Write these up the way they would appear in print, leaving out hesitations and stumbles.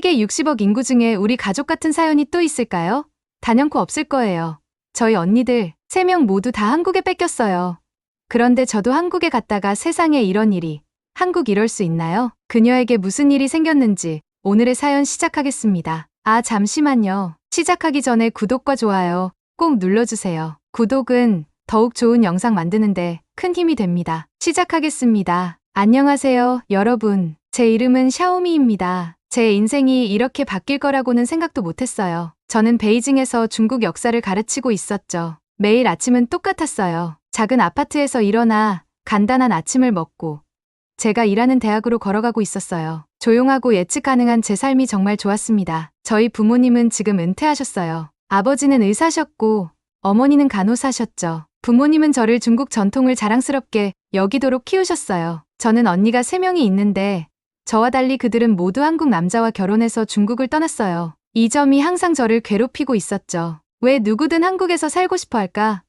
세계 60억 인구 중에 우리 가족 같은 사연이 또 있을까요? 단연코 없을 거예요. 저희 언니들 3명 모두 다 한국에 뺏겼어요. 그런데 저도 한국에 갔다가 세상에 이런 일이, 한국 이럴 수 있나요? 그녀에게 무슨 일이 생겼는지 오늘의 사연 시작하겠습니다. 아, 잠시만요. 시작하기 전에 구독과 좋아요 꼭 눌러주세요. 구독은 더욱 좋은 영상 만드는데 큰 힘이 됩니다. 시작하겠습니다. 안녕하세요, 여러분. 제 이름은 샤오미입니다. 제 인생이 이렇게 바뀔 거라고는 생각도 못했어요. 저는 베이징에서 중국 역사를 가르치고 있었죠. 매일 아침은 똑같았어요. 작은 아파트에서 일어나 간단한 아침을 먹고 제가 일하는 대학으로 걸어가고 있었어요. 조용하고 예측 가능한 제 삶이 정말 좋았습니다. 저희 부모님은 지금 은퇴하셨어요. 아버지는 의사셨고 어머니는 간호사셨죠. 부모님은 저를 중국 전통을 자랑스럽게 여기도록 키우셨어요. 저는 언니가 3명이 있는데 저와 달리 그들은 모두 한국 남자와 결혼해서 중국을 떠났어요. 이 점이 항상 저를 괴롭히고 있었죠. 왜 누구든 한국에서 살고 싶어 할까?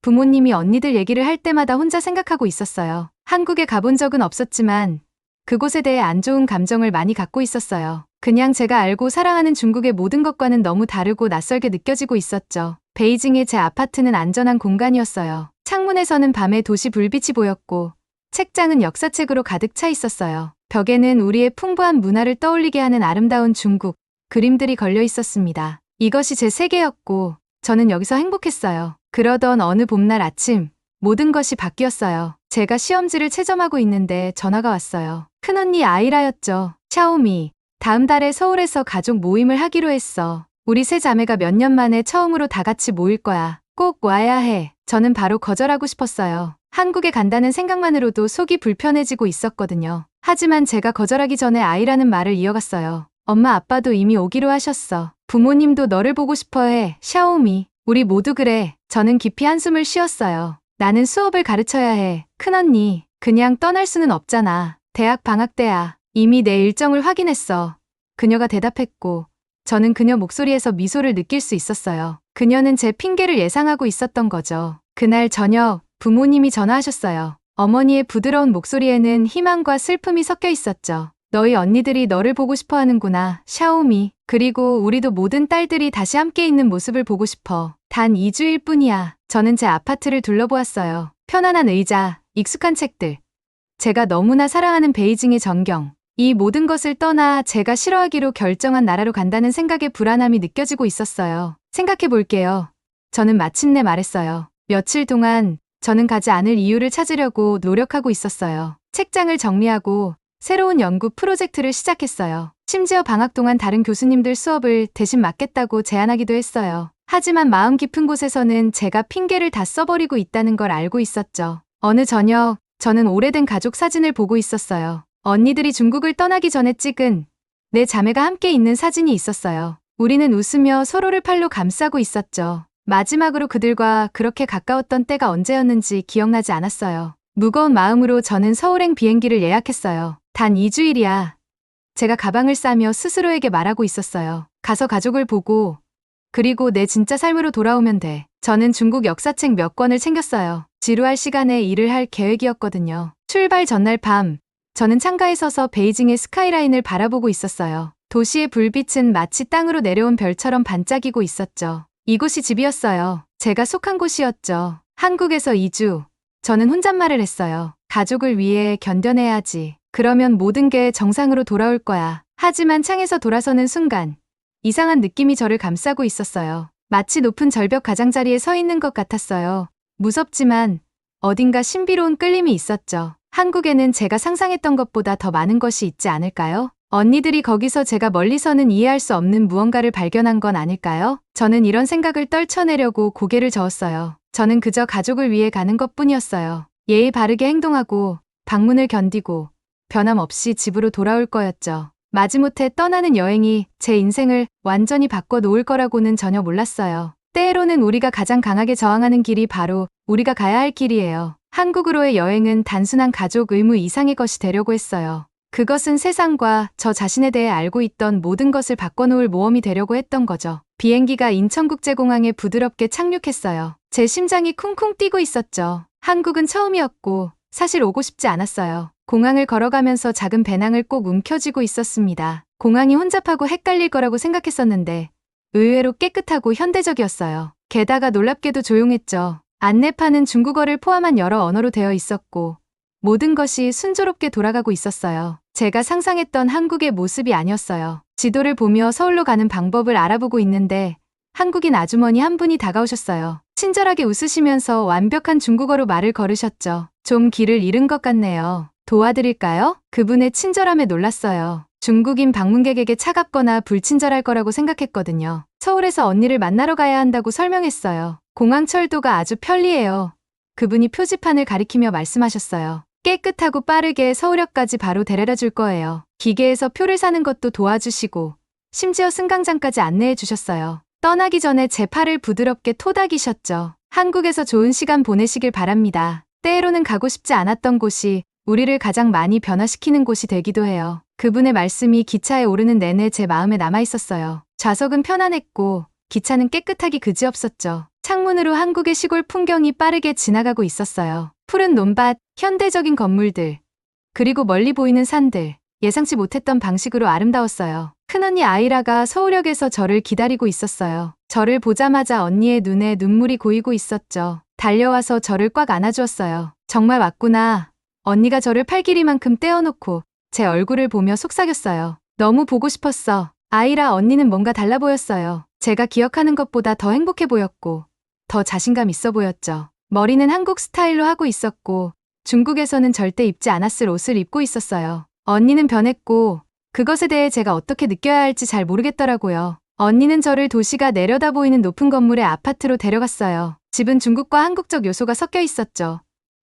부모님이 언니들 얘기를 할 때마다 혼자 생각하고 있었어요. 한국에 가본 적은 없었지만 그곳에 대해 안 좋은 감정을 많이 갖고 있었어요. 그냥 제가 알고 사랑하는 중국의 모든 것과는 너무 다르고 낯설게 느껴지고 있었죠. 베이징의 제 아파트는 안전한 공간이었어요. 창문에서는 밤에 도시 불빛이 보였고 책장은 역사책으로 가득 차 있었어요. 벽에는 우리의 풍부한 문화를 떠올리게 하는 아름다운 중국 그림들이 걸려 있었습니다. 이것이 제 세계였고 저는 여기서 행복했어요. 그러던 어느 봄날 아침 모든 것이 바뀌었어요. 제가 시험지를 채점하고 있는데 전화가 왔어요. 큰언니 아이라였죠. 샤오미, 다음 달에 서울에서 가족 모임을 하기로 했어. 우리 3자매가 몇 년 만에 처음으로 다 같이 모일 거야. 꼭 와야 해. 저는 바로 거절하고 싶었어요. 한국에 간다는 생각만으로도 속이 불편해지고 있었거든요. 하지만 제가 거절하기 전에 아이라는 말을 이어갔어요. 엄마 아빠도 이미 오기로 하셨어. 부모님도 너를 보고 싶어해. 샤오미. 우리 모두 그래. 저는 깊이 한숨을 쉬었어요. 나는 수업을 가르쳐야 해. 큰언니. 그냥 떠날 수는 없잖아. 대학 방학 때야. 이미 내 일정을 확인했어. 그녀가 대답했고 저는 그녀 목소리에서 미소를 느낄 수 있었어요. 그녀는 제 핑계를 예상하고 있었던 거죠. 그날 저녁 부모님이 전화하셨어요. 어머니의 부드러운 목소리에는 희망과 슬픔이 섞여 있었죠. 너희 언니들이 너를 보고 싶어 하는구나, 샤오미. 그리고 우리도 모든 딸들이 다시 함께 있는 모습을 보고 싶어. 단 2주일 뿐이야. 저는 제 아파트를 둘러보았어요. 편안한 의자, 익숙한 책들. 제가 너무나 사랑하는 베이징의 전경. 이 모든 것을 떠나 제가 싫어하기로 결정한 나라로 간다는 생각에 불안함이 느껴지고 있었어요. 생각해 볼게요. 저는 마침내 말했어요. 며칠 동안 저는 가지 않을 이유를 찾으려고 노력하고 있었어요. 책장을 정리하고 새로운 연구 프로젝트를 시작했어요. 심지어 방학 동안 다른 교수님들 수업을 대신 맡겠다고 제안하기도 했어요. 하지만 마음 깊은 곳에서는 제가 핑계를 다 써버리고 있다는 걸 알고 있었죠. 어느 저녁 저는 오래된 가족 사진을 보고 있었어요. 언니들이 중국을 떠나기 전에 찍은 내 자매가 함께 있는 사진이 있었어요. 우리는 웃으며 서로를 팔로 감싸고 있었죠. 마지막으로 그들과 그렇게 가까웠던 때가 언제였는지 기억나지 않았어요. 무거운 마음으로 저는 서울행 비행기를 예약했어요. 단 2주일이야. 제가 가방을 싸며 스스로에게 말하고 있었어요. 가서 가족을 보고 그리고 내 진짜 삶으로 돌아오면 돼. 저는 중국 역사책 몇 권을 챙겼어요. 지루할 시간에 일을 할 계획이었거든요. 출발 전날 밤 저는 창가에 서서 베이징의 스카이라인을 바라보고 있었어요. 도시의 불빛은 마치 땅으로 내려온 별처럼 반짝이고 있었죠. 이곳이 집이었어요. 제가 속한 곳이었죠. 한국에서 2주. 저는 혼잣말을 했어요. 가족을 위해 견뎌내야지. 그러면 모든 게 정상으로 돌아올 거야. 하지만 창에서 돌아서는 순간 이상한 느낌이 저를 감싸고 있었어요. 마치 높은 절벽 가장자리에 서 있는 것 같았어요. 무섭지만 어딘가 신비로운 끌림이 있었죠. 한국에는 제가 상상했던 것보다 더 많은 것이 있지 않을까요? 언니들이 거기서 제가 멀리서는 이해할 수 없는 무언가를 발견한 건 아닐까요? 저는 이런 생각을 떨쳐내려고 고개를 저었어요. 저는 그저 가족을 위해 가는 것뿐이었어요. 예의 바르게 행동하고 방문을 견디고 변함없이 집으로 돌아올 거였죠. 마지못해 떠나는 여행이 제 인생을 완전히 바꿔 놓을 거라고는 전혀 몰랐어요. 때로는 우리가 가장 강하게 저항하는 길이 바로 우리가 가야 할 길이에요. 한국으로의 여행은 단순한 가족 의무 이상의 것이 되려고 했어요. 그것은 세상과 저 자신에 대해 알고 있던 모든 것을 바꿔놓을 모험이 되려고 했던 거죠. 비행기가 인천국제공항에 부드럽게 착륙했어요. 제 심장이 쿵쿵 뛰고 있었죠. 한국은 처음이었고 사실 오고 싶지 않았어요. 공항을 걸어가면서 작은 배낭을 꼭 움켜쥐고 있었습니다. 공항이 혼잡하고 헷갈릴 거라고 생각했었는데 의외로 깨끗하고 현대적이었어요. 게다가 놀랍게도 조용했죠. 안내판은 중국어를 포함한 여러 언어로 되어 있었고 모든 것이 순조롭게 돌아가고 있었어요. 제가 상상했던 한국의 모습이 아니었어요. 지도를 보며 서울로 가는 방법을 알아보고 있는데 한국인 아주머니 한 분이 다가오셨어요. 친절하게 웃으시면서 완벽한 중국어로 말을 걸으셨죠. 좀 길을 잃은 것 같네요. 도와드릴까요? 그분의 친절함에 놀랐어요. 중국인 방문객에게 차갑거나 불친절할 거라고 생각했거든요. 서울에서 언니를 만나러 가야 한다고 설명했어요. 공항철도가 아주 편리해요. 그분이 표지판을 가리키며 말씀하셨어요. 깨끗하고 빠르게 서울역까지 바로 데려다 줄 거예요. 기계에서 표를 사는 것도 도와주시고 심지어 승강장까지 안내해 주셨어요. 떠나기 전에 제 팔을 부드럽게 토닥이셨죠. 한국에서 좋은 시간 보내시길 바랍니다. 때로는 가고 싶지 않았던 곳이 우리를 가장 많이 변화시키는 곳이 되기도 해요. 그분의 말씀이 기차에 오르는 내내 제 마음에 남아있었어요. 좌석은 편안했고 기차는 깨끗하기 그지없었죠. 창문으로 한국의 시골 풍경이 빠르게 지나가고 있었어요. 푸른 논밭, 현대적인 건물들, 그리고 멀리 보이는 산들, 예상치 못했던 방식으로 아름다웠어요. 큰언니 아이라가 서울역에서 저를 기다리고 있었어요. 저를 보자마자 언니의 눈에 눈물이 고이고 있었죠. 달려와서 저를 꽉 안아주었어요. 정말 왔구나. 언니가 저를 팔길이만큼 떼어놓고 제 얼굴을 보며 속삭였어요. 너무 보고 싶었어. 아이라 언니는 뭔가 달라 보였어요. 제가 기억하는 것보다 더 행복해 보였고 더 자신감 있어 보였죠. 머리는 한국 스타일로 하고 있었고 중국에서는 절대 입지 않았을 옷을 입고 있었어요. 언니는 변했고 그것에 대해 제가 어떻게 느껴야 할지 잘 모르겠더라고요. 언니는 저를 도시가 내려다 보이는 높은 건물의 아파트로 데려갔어요. 집은 중국과 한국적 요소가 섞여 있었죠.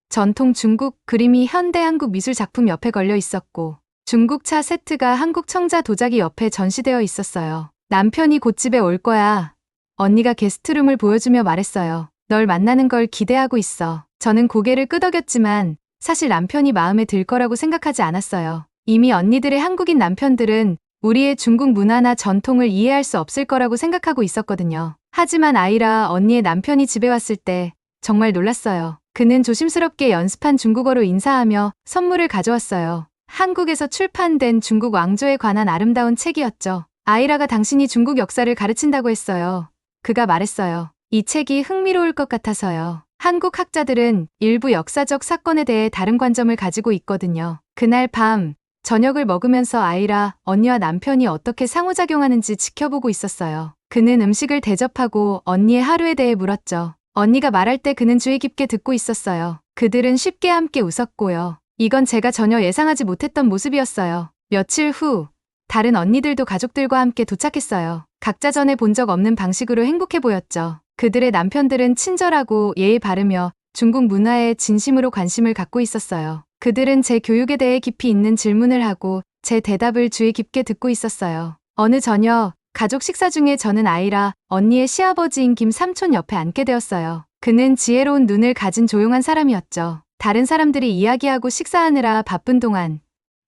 전통 중국 그림이 현대 한국 미술 작품 옆에 걸려 있었고 중국차 세트가 한국 청자 도자기 옆에 전시되어 있었어요. 남편이 곧 집에 올 거야. 언니가 게스트룸을 보여주며 말했어요. 널 만나는 걸 기대하고 있어. 저는 고개를 끄덕였지만 사실 남편이 마음에 들 거라고 생각하지 않았어요. 이미 언니들의 한국인 남편들은 우리의 중국 문화나 전통을 이해할 수 없을 거라고 생각하고 있었거든요. 하지만 아이라 언니의 남편이 집에 왔을 때 정말 놀랐어요. 그는 조심스럽게 연습한 중국어로 인사하며 선물을 가져왔어요. 한국에서 출판된 중국 왕조에 관한 아름다운 책이었죠. 아이라가 당신이 중국 역사를 가르친다고 했어요. 그가 말했어요. 이 책이 흥미로울 것 같아서요. 한국 학자들은 일부 역사적 사건에 대해 다른 관점을 가지고 있거든요. 그날 밤 저녁을 먹으면서 아이라 언니와 남편이 어떻게 상호작용하는지 지켜보고 있었어요. 그는 음식을 대접하고 언니의 하루에 대해 물었죠. 언니가 말할 때 그는 주의 깊게 듣고 있었어요. 그들은 쉽게 함께 웃었고요. 이건 제가 전혀 예상하지 못했던 모습이었어요. 며칠 후 다른 언니들도 가족들과 함께 도착했어요. 각자 전에 본 적 없는 방식으로 행복해 보였죠. 그들의 남편들은 친절하고 예의 바르며 중국 문화에 진심으로 관심을 갖고 있었어요. 그들은 제 교육에 대해 깊이 있는 질문을 하고 제 대답을 주의 깊게 듣고 있었어요. 어느 저녁 가족 식사 중에 저는 아이라 언니의 시아버지인 김 삼촌 옆에 앉게 되었어요. 그는 지혜로운 눈을 가진 조용한 사람이었죠. 다른 사람들이 이야기하고 식사하느라 바쁜 동안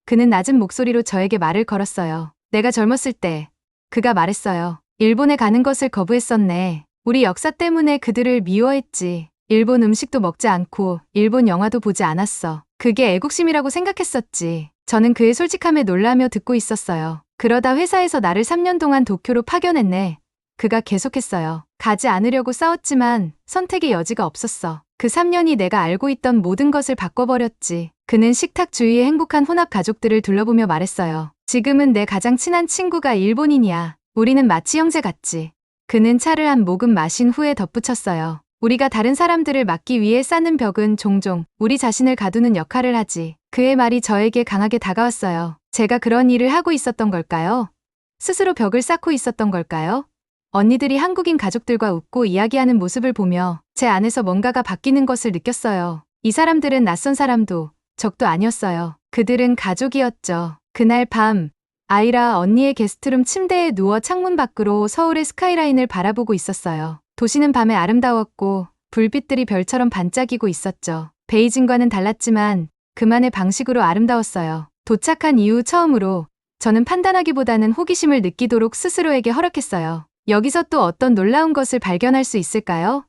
그는 낮은 목소리로 저에게 말을 걸었어요. 내가 젊었을 때 그가 말했어요. 일본에 가는 것을 거부했었네. 우리 역사 때문에 그들을 미워했지. 일본 음식도 먹지 않고 일본 영화도 보지 않았어. 그게 애국심이라고 생각했었지. 저는 그의 솔직함에 놀라며 듣고 있었어요. 그러다 회사에서 나를 3년 동안 도쿄로 파견했네. 그가 계속했어요. 가지 않으려고 싸웠지만 선택의 여지가 없었어. 그 3년이 내가 알고 있던 모든 것을 바꿔버렸지. 그는 식탁 주위의 행복한 혼합 가족들을 둘러보며 말했어요. 지금은 내 가장 친한 친구가 일본인이야. 우리는 마치 형제 같지. 그는 차를 한 모금 마신 후에 덧붙였어요. 우리가 다른 사람들을 막기 위해 쌓는 벽은 종종 우리 자신을 가두는 역할을 하지. 그의 말이 저에게 강하게 다가왔어요. 제가 그런 일을 하고 있었던 걸까요? 스스로 벽을 쌓고 있었던 걸까요? 언니들이 한국인 가족들과 웃고 이야기하는 모습을 보며 제 안에서 뭔가가 바뀌는 것을 느꼈어요. 이 사람들은 낯선 사람도 적도 아니었어요. 그들은 가족이었죠. 그날 밤 아이라 언니의 게스트룸 침대에 누워 창문 밖으로 서울의 스카이라인을 바라보고 있었어요. 도시는 밤에 아름다웠고 불빛들이 별처럼 반짝이고 있었죠. 베이징과는 달랐지만 그만의 방식으로 아름다웠어요. 도착한 이후 처음으로 저는 판단하기보다는 호기심을 느끼도록 스스로에게 허락했어요. 여기서 또 어떤 놀라운 것을 발견할 수 있을까요?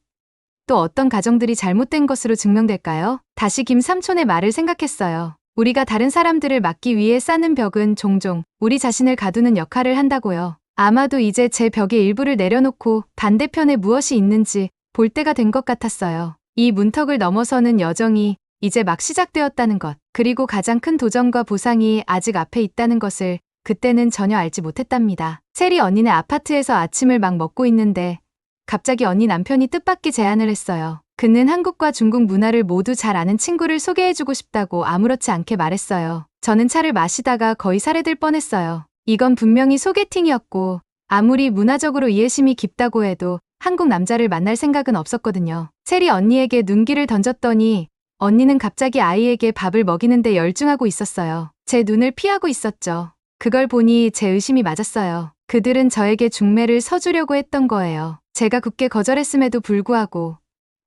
또 어떤 가정들이 잘못된 것으로 증명될까요? 다시 김 삼촌의 말을 생각했어요. 우리가 다른 사람들을 막기 위해 쌓는 벽은 종종 우리 자신을 가두는 역할을 한다고요. 아마도 이제 제 벽의 일부를 내려놓고 반대편에 무엇이 있는지 볼 때가 된 것 같았어요. 이 문턱을 넘어서는 여정이 이제 막 시작되었다는 것, 그리고 가장 큰 도전과 보상이 아직 앞에 있다는 것을 그때는 전혀 알지 못했답니다. 세리 언니네 아파트에서 아침을 막 먹고 있는데 갑자기 언니 남편이 뜻밖의 제안을 했어요. 그는 한국과 중국 문화를 모두 잘 아는 친구를 소개해주고 싶다고 아무렇지 않게 말했어요. 저는 차를 마시다가 거의 살해될 뻔했어요. 이건 분명히 소개팅이었고 아무리 문화적으로 이해심이 깊다고 해도 한국 남자를 만날 생각은 없었거든요. 세리 언니에게 눈길을 던졌더니 언니는 갑자기 아이에게 밥을 먹이는데 열중하고 있었어요. 제 눈을 피하고 있었죠. 그걸 보니 제 의심이 맞았어요. 그들은 저에게 중매를 서주려고 했던 거예요. 제가 굳게 거절했음에도 불구하고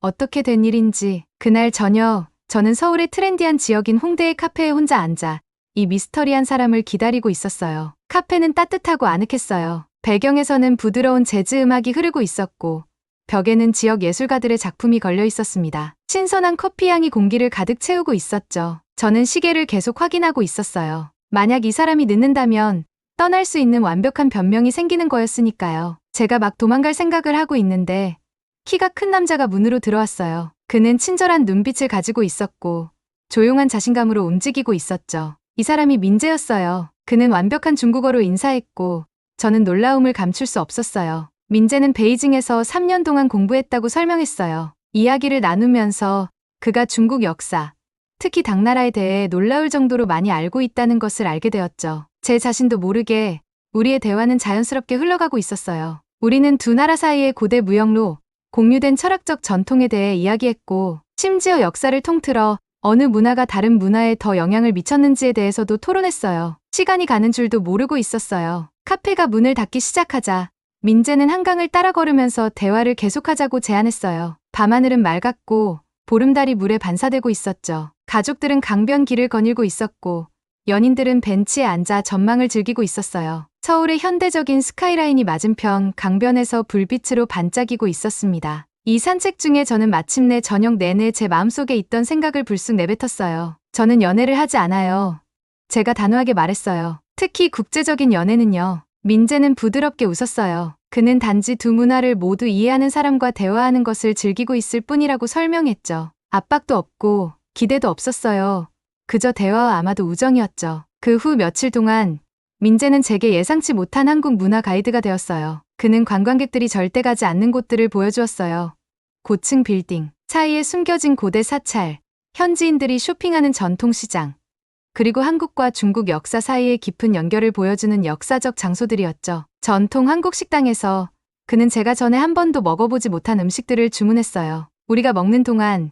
어떻게 된 일인지 그날 저녁 저는 서울의 트렌디한 지역인 홍대의 카페에 혼자 앉아 이 미스터리한 사람을 기다리고 있었어요. 카페는 따뜻하고 아늑했어요. 배경에서는 부드러운 재즈 음악이 흐르고 있었고 벽에는 지역 예술가들의 작품이 걸려 있었습니다. 신선한 커피 향이 공기를 가득 채우고 있었죠. 저는 시계를 계속 확인하고 있었어요. 만약 이 사람이 늦는다면 떠날 수 있는 완벽한 변명이 생기는 거였으니까요. 제가 막 도망갈 생각을 하고 있는데 키가 큰 남자가 문으로 들어왔어요. 그는 친절한 눈빛을 가지고 있었고 조용한 자신감으로 움직이고 있었죠. 이 사람이 민재였어요. 그는 완벽한 중국어로 인사했고 저는 놀라움을 감출 수 없었어요. 민재는 베이징에서 3년 동안 공부했다고 설명했어요. 이야기를 나누면서 그가 중국 역사, 특히 당나라에 대해 놀라울 정도로 많이 알고 있다는 것을 알게 되었죠. 제 자신도 모르게 우리의 대화는 자연스럽게 흘러가고 있었어요. 우리는 두 나라 사이의 고대 무역로, 공유된 철학적 전통에 대해 이야기했고 심지어 역사를 통틀어 어느 문화가 다른 문화에 더 영향을 미쳤는지에 대해서도 토론했어요. 시간이 가는 줄도 모르고 있었어요. 카페가 문을 닫기 시작하자 민재는 한강을 따라 걸으면서 대화를 계속하자고 제안했어요. 밤하늘은 맑았고 보름달이 물에 반사되고 있었죠. 가족들은 강변 길을 거닐고 있었고 연인들은 벤치에 앉아 전망을 즐기고 있었어요. 서울의 현대적인 스카이라인이 맞은편 강변에서 불빛으로 반짝이고 있었습니다. 이 산책 중에 저는 마침내 저녁 내내 제 마음속에 있던 생각을 불쑥 내뱉었어요. 저는 연애를 하지 않아요. 제가 단호하게 말했어요. 특히 국제적인 연애는요. 민재는 부드럽게 웃었어요. 그는 단지 두 문화를 모두 이해하는 사람과 대화하는 것을 즐기고 있을 뿐이라고 설명했죠. 압박도 없고 기대도 없었어요. 그저 대화와 아마도 우정이었죠. 그 후 며칠 동안 민재는 제게 예상치 못한 한국 문화 가이드가 되었어요. 그는 관광객들이 절대 가지 않는 곳들을 보여주었어요. 고층 빌딩, 사이에 숨겨진 고대 사찰, 현지인들이 쇼핑하는 전통시장, 그리고 한국과 중국 역사 사이의 깊은 연결을 보여주는 역사적 장소들이었죠. 전통 한국 식당에서 그는 제가 전에 한 번도 먹어보지 못한 음식들을 주문했어요. 우리가 먹는 동안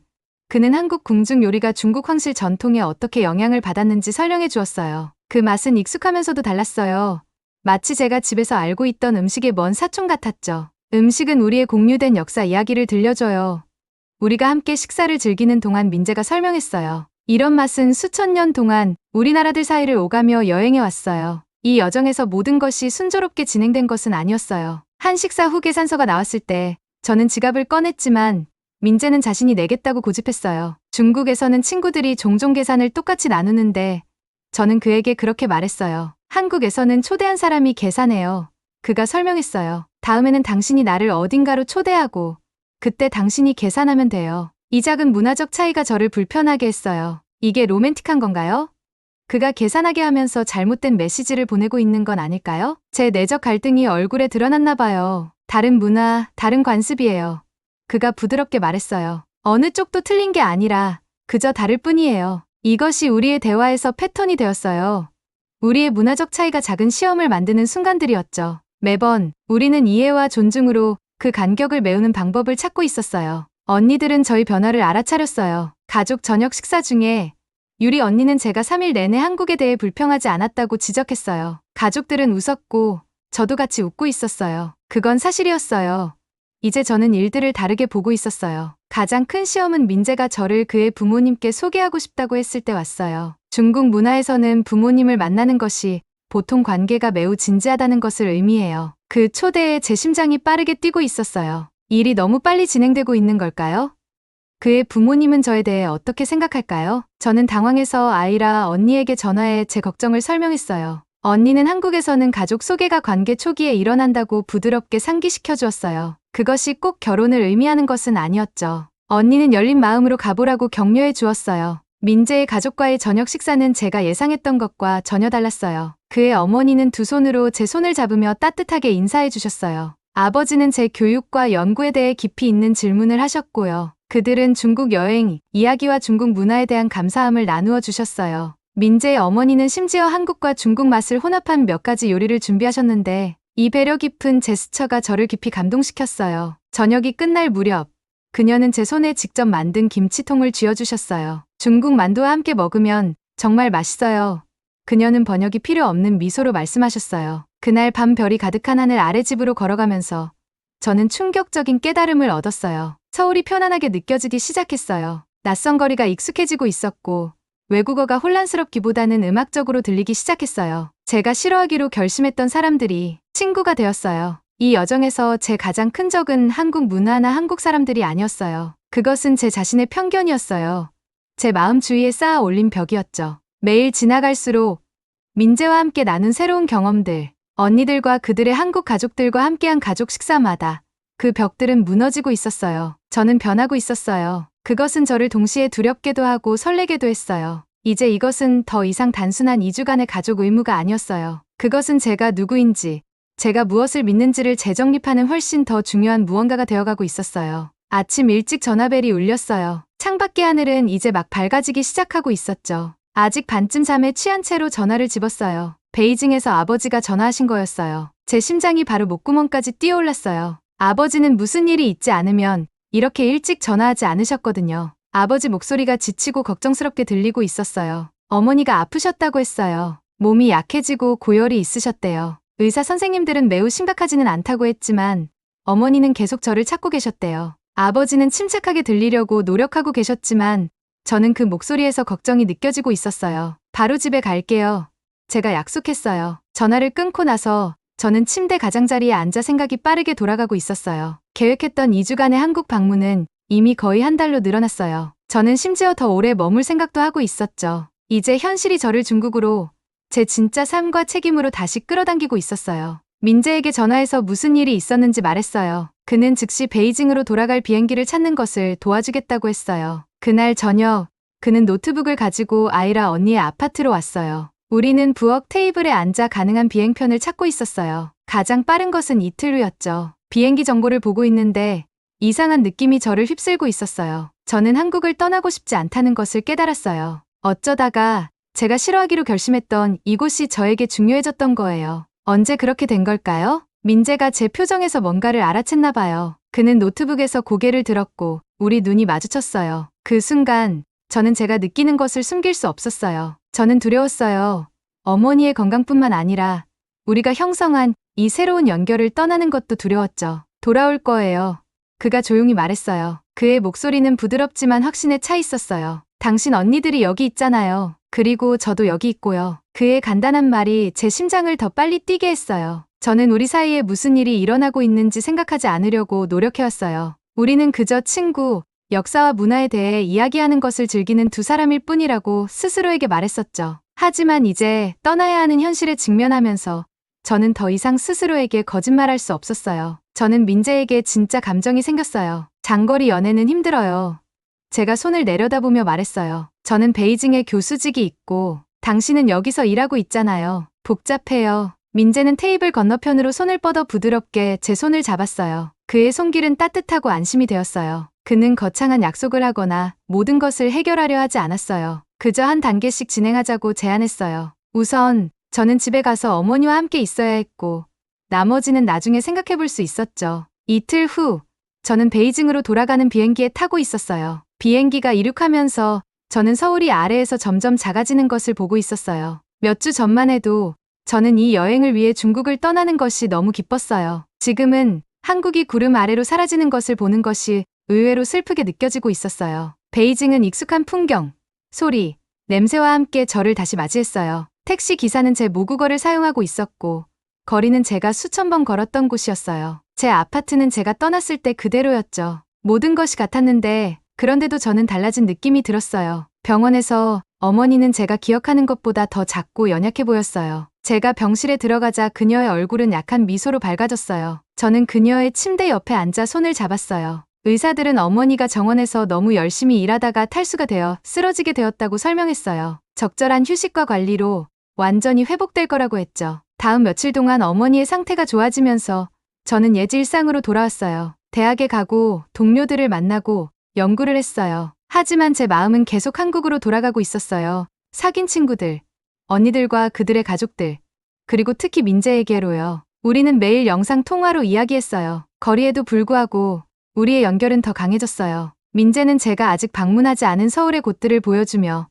그는 한국 궁중 요리가 중국 황실 전통에 어떻게 영향을 받았는지 설명해 주었어요. 그 맛은 익숙하면서도 달랐어요. 마치 제가 집에서 알고 있던 음식의 먼 사촌 같았죠. 음식은 우리의 공유된 역사 이야기를 들려줘요. 우리가 함께 식사를 즐기는 동안 민재가 설명했어요. 이런 맛은 수천 년 동안 우리나라들 사이를 오가며 여행해 왔어요. 이 여정에서 모든 것이 순조롭게 진행된 것은 아니었어요. 한 식사 후 계산서가 나왔을 때 저는 지갑을 꺼냈지만 민재는 자신이 내겠다고 고집했어요. 중국에서는 친구들이 종종 계산을 똑같이 나누는데 저는 그에게 그렇게 말했어요. 한국에서는 초대한 사람이 계산해요. 그가 설명했어요. 다음에는 당신이 나를 어딘가로 초대하고 그때 당신이 계산하면 돼요. 이 작은 문화적 차이가 저를 불편하게 했어요. 이게 로맨틱한 건가요? 그가 계산하게 하면서 잘못된 메시지를 보내고 있는 건 아닐까요? 제 내적 갈등이 얼굴에 드러났나 봐요. 다른 문화, 다른 관습이에요. 그가 부드럽게 말했어요. 어느 쪽도 틀린 게 아니라 그저 다를 뿐이에요. 이것이 우리의 대화에서 패턴이 되었어요. 우리의 문화적 차이가 작은 시험을 만드는 순간들이었죠. 매번 우리는 이해와 존중으로 그 간격을 메우는 방법을 찾고 있었어요. 언니들은 저희 변화를 알아차렸어요. 가족 저녁 식사 중에 유리 언니는 제가 3일 내내 한국에 대해 불평하지 않았다고 지적했어요. 가족들은 웃었고 저도 같이 웃고 있었어요. 그건 사실이었어요. 이제 저는 일들을 다르게 보고 있었어요. 가장 큰 시험은 민재가 저를 그의 부모님께 소개하고 싶다고 했을 때 왔어요. 중국 문화에서는 부모님을 만나는 것이 보통 관계가 매우 진지하다는 것을 의미해요. 그 초대에 제 심장이 빠르게 뛰고 있었어요. 일이 너무 빨리 진행되고 있는 걸까요? 그의 부모님은 저에 대해 어떻게 생각할까요? 저는 당황해서 아이라 언니에게 전화해 제 걱정을 설명했어요. 언니는 한국에서는 가족 소개가 관계 초기에 일어난다고 부드럽게 상기시켜 주었어요. 그것이 꼭 결혼을 의미하는 것은 아니었죠. 언니는 열린 마음으로 가보라고 격려해 주었어요. 민재의 가족과의 저녁 식사는 제가 예상했던 것과 전혀 달랐어요. 그의 어머니는 두 손으로 제 손을 잡으며 따뜻하게 인사해 주셨어요. 아버지는 제 교육과 연구에 대해 깊이 있는 질문을 하셨고요. 그들은 중국 여행, 이야기와 중국 문화에 대한 감사함을 나누어 주셨어요. 민재의 어머니는 심지어 한국과 중국 맛을 혼합한 몇 가지 요리를 준비하셨는데 이 배려 깊은 제스처가 저를 깊이 감동시켰어요. 저녁이 끝날 무렵 그녀는 제 손에 직접 만든 김치통을 쥐어주셨어요. 중국 만두와 함께 먹으면 정말 맛있어요. 그녀는 번역이 필요 없는 미소로 말씀하셨어요. 그날 밤 별이 가득한 하늘 아래 집으로 걸어가면서 저는 충격적인 깨달음을 얻었어요. 서울이 편안하게 느껴지기 시작했어요. 낯선 거리가 익숙해지고 있었고 외국어가 혼란스럽기보다는 음악적으로 들리기 시작했어요. 제가 싫어하기로 결심했던 사람들이 친구가 되었어요. 이 여정에서 제 가장 큰 적은 한국 문화나 한국 사람들이 아니었어요. 그것은 제 자신의 편견이었어요. 제 마음 주위에 쌓아 올린 벽이었죠. 매일 지나갈수록 민재와 함께 나눈 새로운 경험들, 언니들과 그들의 한국 가족들과 함께한 가족 식사마다 그 벽들은 무너지고 있었어요. 저는 변하고 있었어요. 그것은 저를 동시에 두렵게도 하고 설레게도 했어요. 이제 이것은 더 이상 단순한 2주간의 가족 의무가 아니었어요. 그것은 제가 누구인지, 제가 무엇을 믿는지를 재정립하는 훨씬 더 중요한 무언가가 되어가고 있었어요. 아침 일찍 전화벨이 울렸어요. 창밖의 하늘은 이제 막 밝아지기 시작하고 있었죠. 아직 반쯤 잠에 취한 채로 전화를 집었어요. 베이징에서 아버지가 전화하신 거였어요. 제 심장이 바로 목구멍까지 뛰어올랐어요. 아버지는 무슨 일이 있지 않으면 이렇게 일찍 전화하지 않으셨거든요. 아버지 목소리가 지치고 걱정스럽게 들리고 있었어요. 어머니가 아프셨다고 했어요. 몸이 약해지고 고열이 있으셨대요. 의사 선생님들은 매우 심각하지는 않다고 했지만 어머니는 계속 저를 찾고 계셨대요. 아버지는 침착하게 들리려고 노력하고 계셨지만 저는 그 목소리에서 걱정이 느껴지고 있었어요. 바로 집에 갈게요. 제가 약속했어요. 전화를 끊고 나서 저는 침대 가장자리에 앉아 생각이 빠르게 돌아가고 있었어요. 계획했던 2주간의 한국 방문은 이미 거의 한 달로 늘어났어요. 저는 심지어 더 오래 머물 생각도 하고 있었죠. 이제 현실이 저를 중국으로 제 진짜 삶과 책임으로 다시 끌어당기고 있었어요. 민재에게 전화해서 무슨 일이 있었는지 말했어요. 그는 즉시 베이징으로 돌아갈 비행기를 찾는 것을 도와주겠다고 했어요. 그날 저녁, 그는 노트북을 가지고 아이라 언니의 아파트로 왔어요. 우리는 부엌 테이블에 앉아 가능한 비행편을 찾고 있었어요. 가장 빠른 것은 이틀 후였죠. 비행기 정보를 보고 있는데 이상한 느낌이 저를 휩쓸고 있었어요. 저는 한국을 떠나고 싶지 않다는 것을 깨달았어요. 어쩌다가 제가 싫어하기로 결심했던 이곳이 저에게 중요해졌던 거예요. 언제 그렇게 된 걸까요? 민재가 제 표정에서 뭔가를 알아챘나 봐요. 그는 노트북에서 고개를 들었고 우리 눈이 마주쳤어요. 그 순간 저는 제가 느끼는 것을 숨길 수 없었어요. 저는 두려웠어요. 어머니의 건강뿐만 아니라 우리가 형성한 이 새로운 연결을 떠나는 것도 두려웠죠. 돌아올 거예요. 그가 조용히 말했어요. 그의 목소리는 부드럽지만 확신에 차 있었어요. 당신 언니들이 여기 있잖아요. 그리고 저도 여기 있고요. 그의 간단한 말이 제 심장을 더 빨리 뛰게 했어요. 저는 우리 사이에 무슨 일이 일어나고 있는지 생각하지 않으려고 노력해왔어요. 우리는 그저 친구, 역사와 문화에 대해 이야기하는 것을 즐기는 두 사람일 뿐이라고 스스로에게 말했었죠. 하지만 이제 떠나야 하는 현실에 직면하면서 저는 더 이상 스스로에게 거짓말할 수 없었어요. 저는 민재에게 진짜 감정이 생겼어요. 장거리 연애는 힘들어요. 제가 손을 내려다보며 말했어요. 저는 베이징에 교수직이 있고 당신은 여기서 일하고 있잖아요. 복잡해요. 민재는 테이블 건너편으로 손을 뻗어 부드럽게 제 손을 잡았어요. 그의 손길은 따뜻하고 안심이 되었어요. 그는 거창한 약속을 하거나 모든 것을 해결하려 하지 않았어요. 그저 한 단계씩 진행하자고 제안했어요. 우선 저는 집에 가서 어머니와 함께 있어야 했고 나머지는 나중에 생각해 볼 수 있었죠. 이틀 후 저는 베이징으로 돌아가는 비행기에 타고 있었어요. 비행기가 이륙하면서 저는 서울이 아래에서 점점 작아지는 것을 보고 있었어요. 몇 주 전만 해도 저는 이 여행을 위해 중국을 떠나는 것이 너무 기뻤어요. 지금은 한국이 구름 아래로 사라지는 것을 보는 것이 의외로 슬프게 느껴지고 있었어요. 베이징은 익숙한 풍경, 소리, 냄새와 함께 저를 다시 맞이했어요. 택시 기사는 제 모국어를 사용하고 있었고 거리는 제가 수천 번 걸었던 곳이었어요. 제 아파트는 제가 떠났을 때 그대로였죠. 모든 것이 같았는데 그런데도 저는 달라진 느낌이 들었어요. 병원에서 어머니는 제가 기억하는 것보다 더 작고 연약해 보였어요. 제가 병실에 들어가자 그녀의 얼굴은 약한 미소로 밝아졌어요. 저는 그녀의 침대 옆에 앉아 손을 잡았어요. 의사들은 어머니가 정원에서 너무 열심히 일하다가 탈수가 되어 쓰러지게 되었다고 설명했어요. 적절한 휴식과 관리로 완전히 회복될 거라고 했죠. 다음 며칠 동안 어머니의 상태가 좋아지면서 저는 옛 일상으로 돌아왔어요. 대학에 가고 동료들을 만나고 연구를 했어요. 하지만 제 마음은 계속 한국으로 돌아가고 있었어요. 사귄 친구들, 언니들과 그들의 가족들, 그리고 특히 민재에게로요. 우리는 매일 영상 통화로 이야기했어요. 거리에도 불구하고 우리의 연결은 더 강해졌어요. 민재는 제가 아직 방문하지 않은 서울의 곳들을 보여주며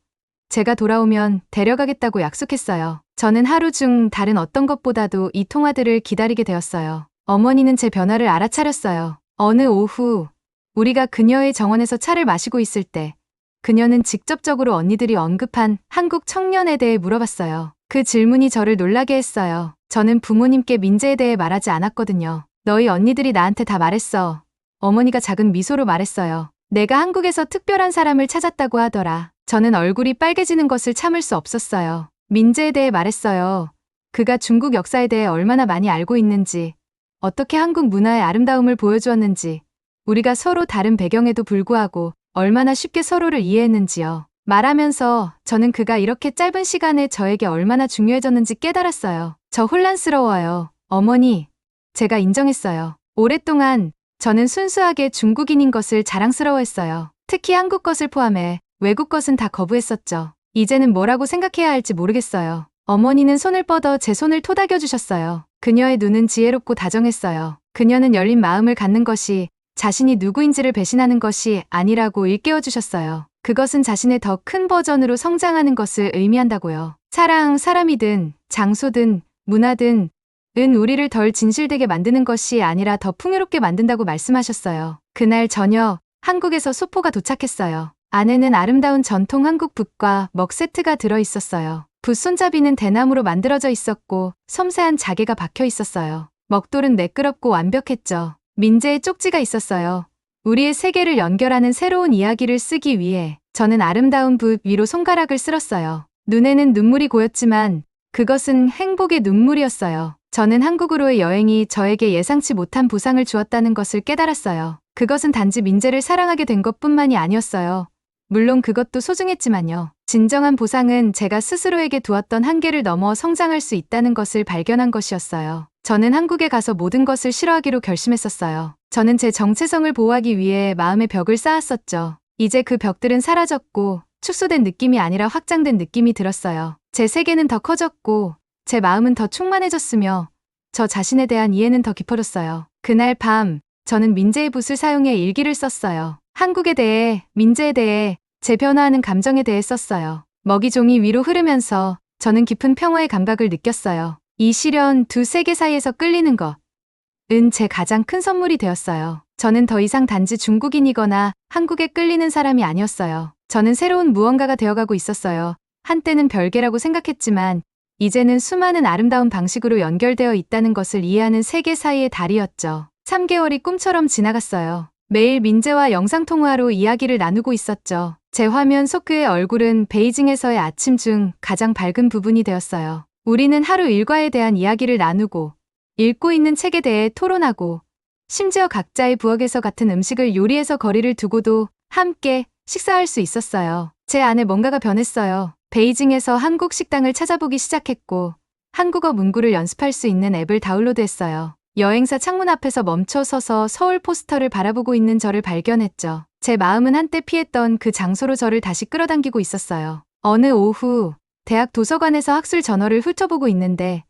제가 돌아오면 데려가겠다고 약속했어요. 저는 하루 중 다른 어떤 것보다도 이 통화들을 기다리게 되었어요. 어머니는 제 변화를 알아차렸어요. 어느 오후 우리가 그녀의 정원에서 차를 마시고 있을 때 그녀는 직접적으로 언니들이 언급한 한국 청년에 대해 물어봤어요. 그 질문이 저를 놀라게 했어요. 저는 부모님께 민재에 대해 말하지 않았거든요. 너희 언니들이 나한테 다 말했어. 어머니가 작은 미소로 말했어요. 내가 한국에서 특별한 사람을 찾았다고 하더라. 저는 얼굴이 빨개지는 것을 참을 수 없었어요. 민재에 대해 말했어요. 그가 중국 역사에 대해 얼마나 많이 알고 있는지, 어떻게 한국 문화의 아름다움을 보여주었는지, 우리가 서로 다른 배경에도 불구하고 얼마나 쉽게 서로를 이해했는지요. 말하면서 저는 그가 이렇게 짧은 시간에 저에게 얼마나 중요해졌는지 깨달았어요. 저 혼란스러워요. 어머니, 제가 인정했어요. 오랫동안 저는 순수하게 중국인인 것을 자랑스러워했어요. 특히 한국 것을 포함해 외국 것은 다 거부했었죠. 이제는 뭐라고 생각해야 할지 모르겠어요. 어머니는 손을 뻗어 제 손을 토닥여 주셨어요. 그녀의 눈은 지혜롭고 다정했어요. 그녀는 열린 마음을 갖는 것이 자신이 누구인지를 배신하는 것이 아니라고 일깨워 주셨어요. 그것은 자신의 더 큰 버전으로 성장하는 것을 의미한다고요. 사랑, 사람이든 장소든 문화든 은 우리를 덜 진실되게 만드는 것이 아니라 더 풍요롭게 만든다고 말씀하셨어요. 그날 저녁 한국에서 소포가 도착했어요. 안에는 아름다운 전통 한국 붓과 먹 세트가 들어 있었어요. 붓 손잡이는 대나무로 만들어져 있었고 섬세한 자개가 박혀 있었어요. 먹돌은 매끄럽고 완벽했죠. 민재의 쪽지가 있었어요. 우리의 세계를 연결하는 새로운 이야기를 쓰기 위해 저는 아름다운 붓 위로 손가락을 쓸었어요. 눈에는 눈물이 고였지만 그것은 행복의 눈물이었어요. 저는 한국으로의 여행이 저에게 예상치 못한 보상을 주었다는 것을 깨달았어요. 그것은 단지 민재를 사랑하게 된 것뿐만이 아니었어요. 물론 그것도 소중했지만요. 진정한 보상은 제가 스스로에게 두었던 한계를 넘어 성장할 수 있다는 것을 발견한 것이었어요. 저는 한국에 가서 모든 것을 싫어하기로 결심했었어요. 저는 제 정체성을 보호하기 위해 마음의 벽을 쌓았었죠. 이제 그 벽들은 사라졌고 축소된 느낌이 아니라 확장된 느낌이 들었어요. 제 세계는 더 커졌고 제 마음은 더 충만해졌으며 저 자신에 대한 이해는 더 깊어졌어요. 그날 밤 저는 민재의 붓을 사용해 일기를 썼어요. 한국에 대해, 민재에 대해, 제 변화하는 감정에 대해 썼어요. 먹이 종이 위로 흐르면서 저는 깊은 평화의 감각을 느꼈어요. 이 시련 두 세계 사이에서 끌리는 것은 제 가장 큰 선물이 되었어요. 저는 더 이상 단지 중국인이거나 한국에 끌리는 사람이 아니었어요. 저는 새로운 무언가가 되어가고 있었어요. 한때는 별개라고 생각했지만 이제는 수많은 아름다운 방식으로 연결되어 있다는 것을 이해하는 세계 사이의 달이었죠. 3개월이 꿈처럼 지나갔어요. 매일 민재와 영상통화로 이야기를 나누고 있었죠. 제 화면 속 그의 얼굴은 베이징에서의 아침 중 가장 밝은 부분이 되었어요. 우리는 하루 일과에 대한 이야기를 나누고 읽고 있는 책에 대해 토론하고 심지어 각자의 부엌에서 같은 음식을 요리해서 거리를 두고도 함께 식사할 수 있었어요. 제 안에 뭔가가 변했어요. 베이징에서 한국 식당을 찾아보기 시작했고 한국어 문구를 연습할 수 있는 앱을 다운로드했어요. 여행사 창문 앞에서 멈춰 서서 서울 포스터를 바라보고 있는 저를 발견했죠. 제 마음은 한때 피했던 그 장소로 저를 다시 끌어당기고 있었어요. 어느 오후 대학 도서관에서 학술 저널을 훑어보고 있는데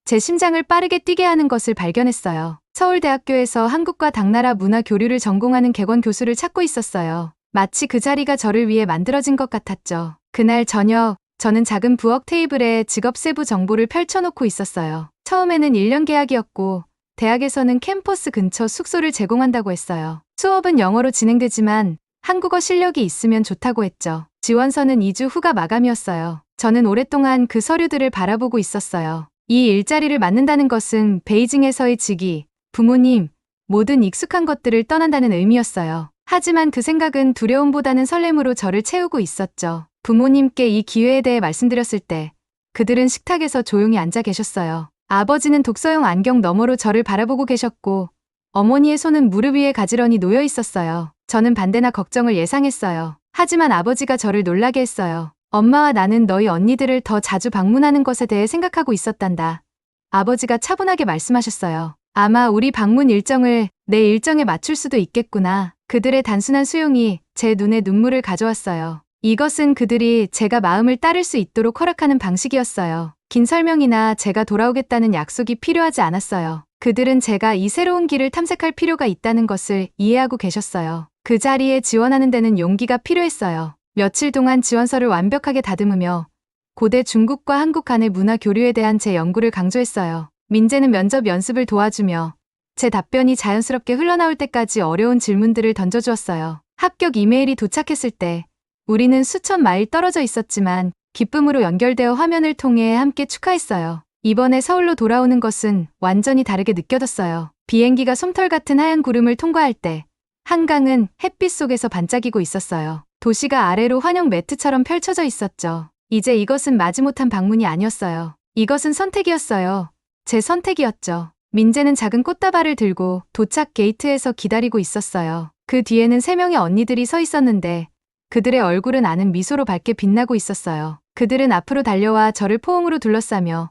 제 심장을 빠르게 뛰게 하는 것을 발견했어요. 서울대학교에서 한국과 당나라 문화 교류를 전공하는 객원 교수를 찾고 있었어요. 마치 그 자리가 저를 위해 만들어진 것 같았죠. 그날 저녁 저는 작은 부엌 테이블에 직업 세부 정보를 펼쳐놓고 있었어요. 처음에는 1년 계약이었고 대학에서는 캠퍼스 근처 숙소를 제공한다고 했어요. 수업은 영어로 진행되지만 한국어 실력이 있으면 좋다고 했죠. 지원서는 2주 후가 마감이었어요. 저는 오랫동안 그 서류들을 바라보고 있었어요. 이 일자리를 맡는다는 것은 베이징에서의 직위, 부모님, 모든 익숙한 것들을 떠난다는 의미였어요. 하지만 그 생각은 두려움보다는 설렘으로 저를 채우고 있었죠. 부모님께 이 기회에 대해 말씀드렸을 때 그들은 식탁에서 조용히 앉아 계셨어요. 아버지는 독서용 안경 너머로 저를 바라보고 계셨고 어머니의 손은 무릎 위에 가지런히 놓여 있었어요. 저는 반대나 걱정을 예상했어요. 하지만 아버지가 저를 놀라게 했어요. 엄마와 나는 너희 언니들을 더 자주 방문하는 것에 대해 생각하고 있었단다. 아버지가 차분하게 말씀하셨어요. 아마 우리 방문 일정을 내 일정에 맞출 수도 있겠구나. 그들의 단순한 수용이 제 눈에 눈물을 가져왔어요. 이것은 그들이 제가 마음을 따를 수 있도록 허락하는 방식이었어요. 긴 설명이나 제가 돌아오겠다는 약속이 필요하지 않았어요. 그들은 제가 이 새로운 길을 탐색할 필요가 있다는 것을 이해하고 계셨어요. 그 자리에 지원하는 데는 용기가 필요했어요. 며칠 동안 지원서를 완벽하게 다듬으며 고대 중국과 한국 간의 문화 교류에 대한 제 연구를 강조했어요. 민재는 면접 연습을 도와주며 제 답변이 자연스럽게 흘러나올 때까지 어려운 질문들을 던져주었어요. 합격 이메일이 도착했을 때 우리는 수천 마일 떨어져 있었지만 기쁨으로 연결되어 화면을 통해 함께 축하했어요. 이번에 서울로 돌아오는 것은 완전히 다르게 느껴졌어요. 비행기가 솜털 같은 하얀 구름을 통과할 때 한강은 햇빛 속에서 반짝이고 있었어요. 도시가 아래로 환영 매트처럼 펼쳐져 있었죠. 이제 이것은 마지못한 방문이 아니었어요. 이것은 선택이었어요. 제 선택이었죠. 민재는 작은 꽃다발을 들고 도착 게이트에서 기다리고 있었어요. 그 뒤에는 3명의 언니들이 서 있었는데 그들의 얼굴은 아는 미소로 밝게 빛나고 있었어요. 그들은 앞으로 달려와 저를 포옹으로 둘러싸며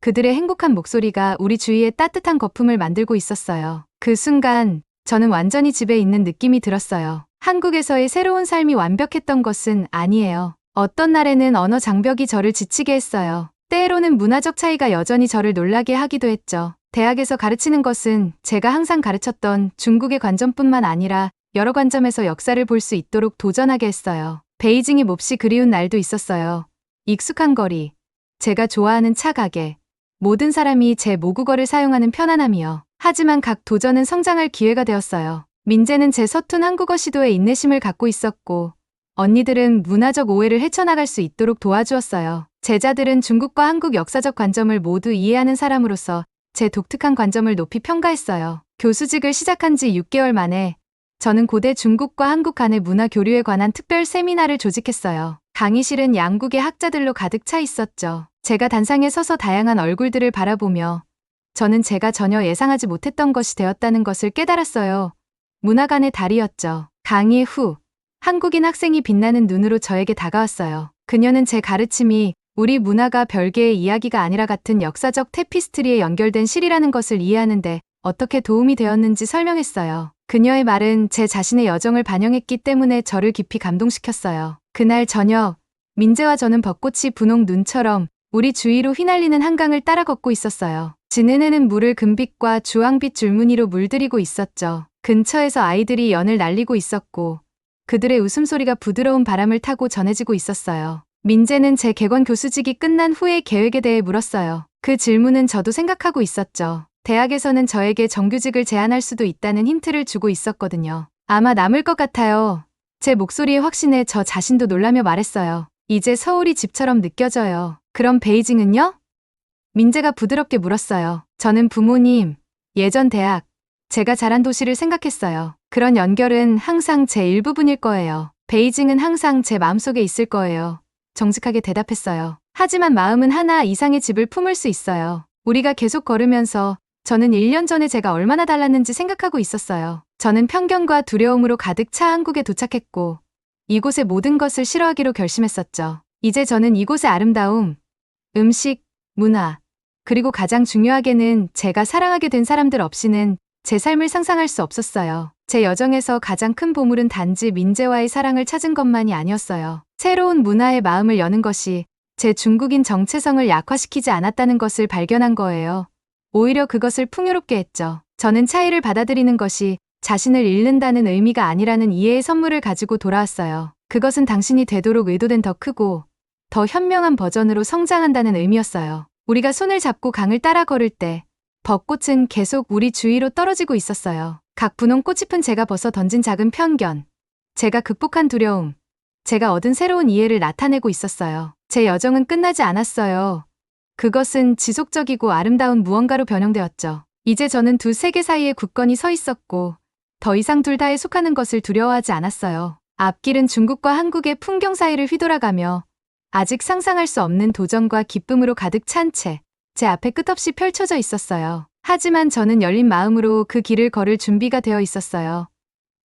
그들의 행복한 목소리가 우리 주위에 따뜻한 거품을 만들고 있었어요. 그 순간 저는 완전히 집에 있는 느낌이 들었어요. 한국에서의 새로운 삶이 완벽했던 것은 아니에요. 어떤 날에는 언어 장벽이 저를 지치게 했어요. 때로는 문화적 차이가 여전히 저를 놀라게 하기도 했죠. 대학에서 가르치는 것은 제가 항상 가르쳤던 중국의 관점뿐만 아니라 여러 관점에서 역사를 볼 수 있도록 도전하게 했어요. 베이징이 몹시 그리운 날도 있었어요. 익숙한 거리, 제가 좋아하는 차 가게, 모든 사람이 제 모국어를 사용하는 편안함이요. 하지만 각 도전은 성장할 기회가 되었어요. 민재는 제 서툰 한국어 시도에 인내심을 갖고 있었고 언니들은 문화적 오해를 헤쳐나갈 수 있도록 도와주었어요. 제자들은 중국과 한국 역사적 관점을 모두 이해하는 사람으로서 제 독특한 관점을 높이 평가했어요. 교수직을 시작한 지 6개월 만에 저는 고대 중국과 한국 간의 문화 교류에 관한 특별 세미나를 조직했어요. 강의실은 양국의 학자들로 가득 차 있었죠. 제가 단상에 서서 다양한 얼굴들을 바라보며 저는 제가 전혀 예상하지 못했던 것이 되었다는 것을 깨달았어요. 문화 간의 달이었죠. 강의 후 한국인 학생이 빛나는 눈으로 저에게 다가왔어요. 그녀는 제 가르침이 우리 문화가 별개의 이야기가 아니라 같은 역사적 테피스트리에 연결된 실이라는 것을 이해하는데 어떻게 도움이 되었는지 설명했어요. 그녀의 말은 제 자신의 여정을 반영했기 때문에 저를 깊이 감동시켰어요. 그날 저녁, 민재와 저는 벚꽃이 분홍 눈처럼 우리 주위로 휘날리는 한강을 따라 걷고 있었어요. 진해에는 물을 금빛과 주황빛 줄무늬로 물들이고 있었죠. 근처에서 아이들이 연을 날리고 있었고 그들의 웃음소리가 부드러운 바람을 타고 전해지고 있었어요. 민재는 제 객원 교수직이 끝난 후의 계획에 대해 물었어요. 그 질문은 저도 생각하고 있었죠. 대학에서는 저에게 정규직을 제안할 수도 있다는 힌트를 주고 있었거든요. 아마 남을 것 같아요. 제 목소리의 확신에 저 자신도 놀라며 말했어요. 이제 서울이 집처럼 느껴져요. 그럼 베이징은요? 민재가 부드럽게 물었어요. 저는 부모님, 예전 대학, 제가 자란 도시를 생각했어요. 그런 연결은 항상 제 일부분일 거예요. 베이징은 항상 제 마음속에 있을 거예요. 정직하게 대답했어요. 하지만 마음은 하나 이상의 집을 품을 수 있어요. 우리가 계속 걸으면서 저는 1년 전에 제가 얼마나 달랐는지 생각하고 있었어요. 저는 편견과 두려움으로 가득 차 한국에 도착했고 이곳의 모든 것을 싫어하기로 결심했었죠. 이제 저는 이곳의 아름다움, 음식, 문화, 그리고 가장 중요하게는 제가 사랑하게 된 사람들 없이는 제 삶을 상상할 수 없었어요. 제 여정에서 가장 큰 보물은 단지 민재와의 사랑을 찾은 것만이 아니었어요. 새로운 문화에 마음을 여는 것이 제 중국인 정체성을 약화시키지 않았다는 것을 발견한 거예요. 오히려 그것을 풍요롭게 했죠. 저는 차이를 받아들이는 것이 자신을 잃는다는 의미가 아니라는 이해의 선물을 가지고 돌아왔어요. 그것은 당신이 되도록 의도된 더 크고 더 현명한 버전으로 성장한다는 의미였어요. 우리가 손을 잡고 강을 따라 걸을 때 벚꽃은 계속 우리 주위로 떨어지고 있었어요. 각 분홍 꽃잎은 제가 벗어 던진 작은 편견, 제가 극복한 두려움, 제가 얻은 새로운 이해를 나타내고 있었어요. 제 여정은 끝나지 않았어요. 그것은 지속적이고 아름다운 무언가로 변형되었죠. 이제 저는 두 세계 사이에 굳건히 서 있었고 더 이상 둘 다에 속하는 것을 두려워하지 않았어요. 앞길은 중국과 한국의 풍경 사이를 휘돌아가며 아직 상상할 수 없는 도전과 기쁨으로 가득 찬 채 제 앞에 끝없이 펼쳐져 있었어요. 하지만 저는 열린 마음으로 그 길을 걸을 준비가 되어 있었어요.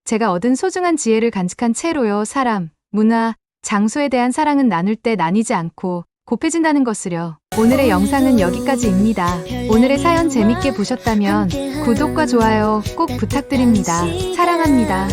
제가 얻은 소중한 지혜를 간직한 채로요. 사람, 문화, 장소에 대한 사랑은 나눌 때 나뉘지 않고 곱해진다는 것을요. 오늘의 영상은 여기까지입니다. 오늘의 사연 재밌게 보셨다면 구독과 좋아요 꼭 부탁드립니다. 사랑합니다.